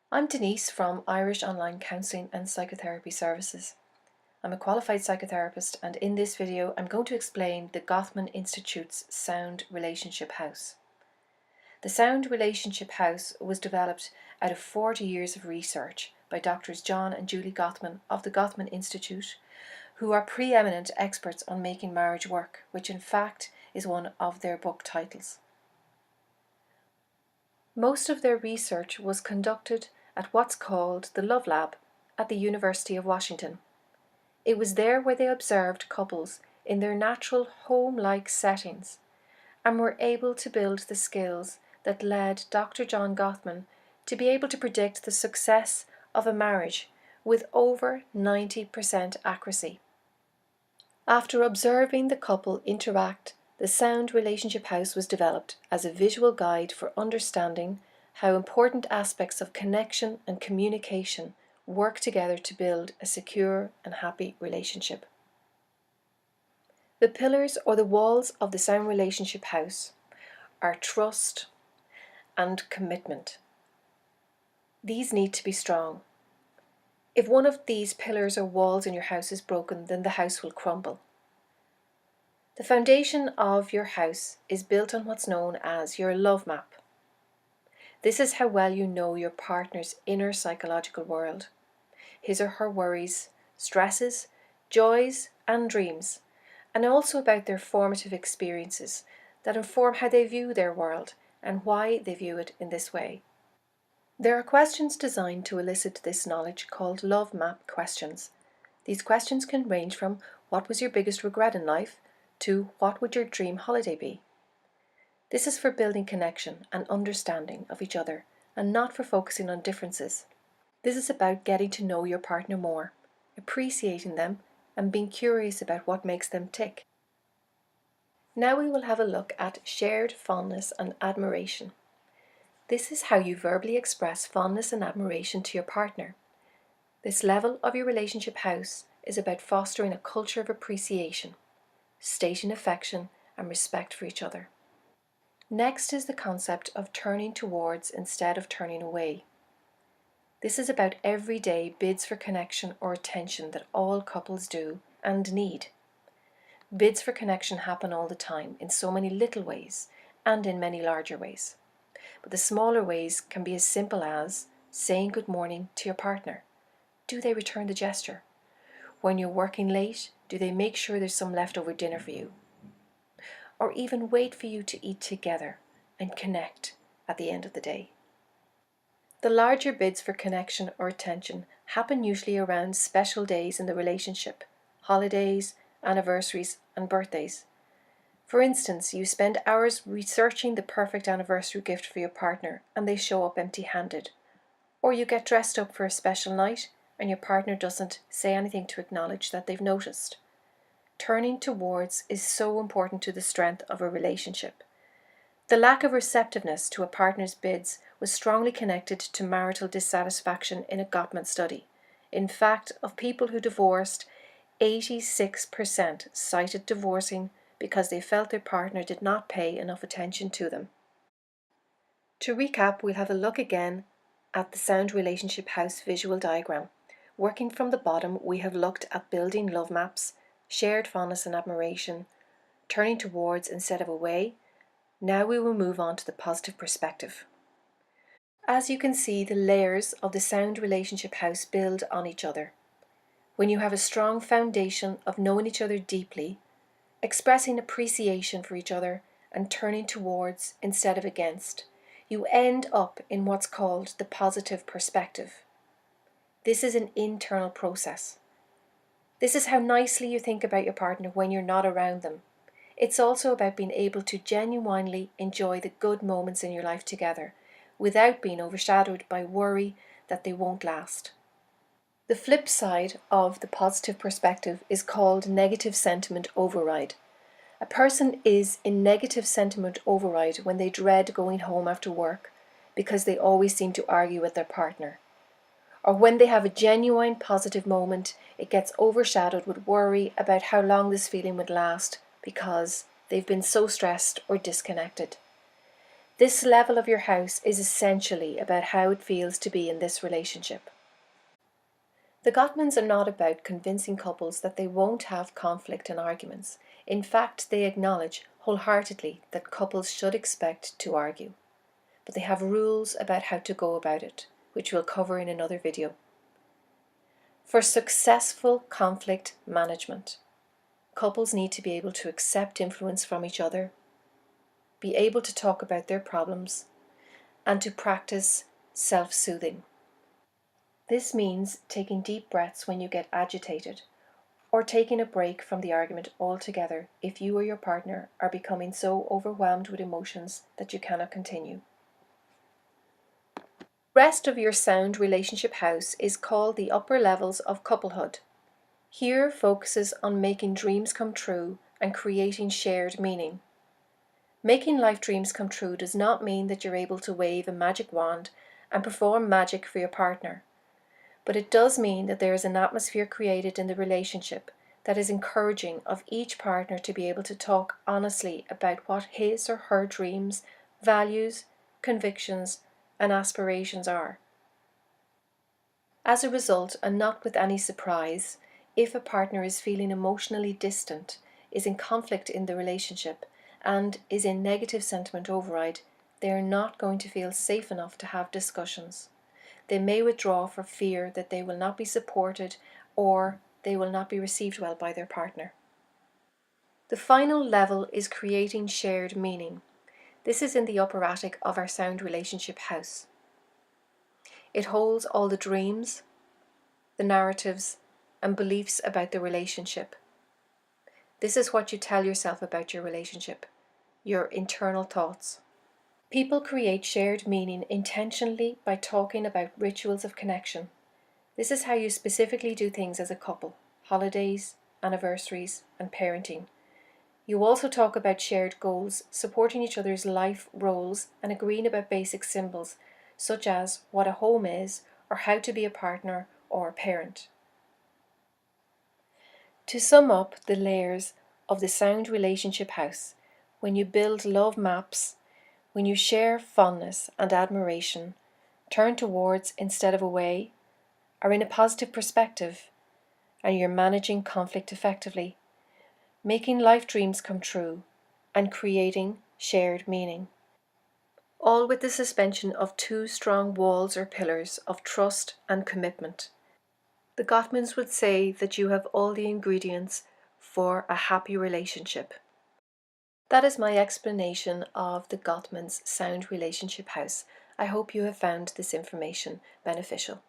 I'm Denise from Irish Online Counselling and Psychotherapy Services. I'm a qualified psychotherapist, and in this video I'm going to explain the Gottman Institute's Sound Relationship House. The Sound Relationship House was developed out of 40 years of research by Doctors John and Julie Gottman of the Gottman Institute, who are preeminent experts on making marriage work, which in fact is one of their book titles. Most of their research was conducted at what's called the Love Lab at the University of Washington. It was there where they observed couples in their natural home-like settings and were able to build the skills that led Dr. John Gottman to be able to predict the success of a marriage with over 90% accuracy. After observing the couple interact, the Sound Relationship House was developed as a visual guide for understanding how important aspects of connection and communication work together to build a secure and happy relationship. The pillars or the walls of the Sound Relationship House are trust and commitment. These need to be strong. If one of these pillars or walls in your house is broken, then the house will crumble. The foundation of your house is built on what's known as your love map. This is how well you know your partner's inner psychological world, his or her worries, stresses, joys, and dreams, and also about their formative experiences that inform how they view their world and why they view it in this way. There are questions designed to elicit this knowledge called love map questions. These questions can range from what was your biggest regret in life to what would your dream holiday be? This is for building connection and understanding of each other and not for focusing on differences. This is about getting to know your partner more, appreciating them and being curious about what makes them tick. Now we will have a look at shared fondness and admiration. This is how you verbally express fondness and admiration to your partner. This level of your relationship house is about fostering a culture of appreciation, stating affection and respect for each other. Next is the concept of turning towards instead of turning away. This is about everyday bids for connection or attention that all couples do and need. Bids for connection happen all the time in so many little ways and in many larger ways. But the smaller ways can be as simple as saying good morning to your partner. Do they return the gesture? When you're working late, do they make sure there's some leftover dinner for you? Or even wait for you to eat together and connect at the end of the day. The larger bids for connection or attention happen usually around special days in the relationship, holidays, anniversaries, and birthdays. For instance, you spend hours researching the perfect anniversary gift for your partner and they show up empty-handed. Or you get dressed up for a special night and your partner doesn't say anything to acknowledge that they've noticed. Turning towards is so important to the strength of a relationship. The lack of receptiveness to a partner's bids was strongly connected to marital dissatisfaction in a Gottman study. In fact, of people who divorced, 86% cited divorcing because they felt their partner did not pay enough attention to them. To recap, we'll have a look again at the Sound Relationship House visual diagram. Working from the bottom, we have looked at building love maps, shared fondness and admiration, turning towards instead of away. Now we will move on to the positive perspective. As you can see, the layers of the Sound Relationship House build on each other. When you have a strong foundation of knowing each other deeply, expressing appreciation for each other and turning towards instead of against, you end up in what's called the positive perspective. This is an internal process. This is how nicely you think about your partner when you're not around them. It's also about being able to genuinely enjoy the good moments in your life together without being overshadowed by worry that they won't last. The flip side of the positive perspective is called negative sentiment override. A person is in negative sentiment override when they dread going home after work because they always seem to argue with their partner. Or when they have a genuine positive moment, it gets overshadowed with worry about how long this feeling would last because they've been so stressed or disconnected. This level of your house is essentially about how it feels to be in this relationship. The Gottmans are not about convincing couples that they won't have conflict and arguments. In fact, they acknowledge wholeheartedly that couples should expect to argue. But they have rules about how to go about it, which we'll cover in another video. For successful conflict management, couples need to be able to accept influence from each other, be able to talk about their problems, and to practice self-soothing. This means taking deep breaths when you get agitated, or taking a break from the argument altogether if you or your partner are becoming so overwhelmed with emotions that you cannot continue. The rest of your sound relationship house is called the upper levels of couplehood. Here focuses on making dreams come true and creating shared meaning. Making life dreams come true does not mean that you're able to wave a magic wand and perform magic for your partner. But it does mean that there is an atmosphere created in the relationship that is encouraging of each partner to be able to talk honestly about what his or her dreams, values, convictions, and aspirations are. As a result, and not with any surprise, if a partner is feeling emotionally distant, is in conflict in the relationship, and is in negative sentiment override, they are not going to feel safe enough to have discussions. They may withdraw for fear that they will not be supported or they will not be received well by their partner. The final level is creating shared meaning. This is in the upper attic of our sound relationship house. It holds all the dreams, the narratives, and beliefs about the relationship. This is what you tell yourself about your relationship, your internal thoughts. People create shared meaning intentionally by talking about rituals of connection. This is how you specifically do things as a couple: holidays, anniversaries, and parenting. You also talk about shared goals, supporting each other's life roles, and agreeing about basic symbols, such as what a home is, or how to be a partner or a parent. To sum up the layers of the sound relationship house, when you build love maps, when you share fondness and admiration, turn towards instead of away, are in a positive perspective, and you're managing conflict effectively, making life dreams come true, and creating shared meaning. All with the suspension of two strong walls or pillars of trust and commitment. The Gottmans would say that you have all the ingredients for a happy relationship. That is my explanation of the Gottmans' sound relationship house. I hope you have found this information beneficial.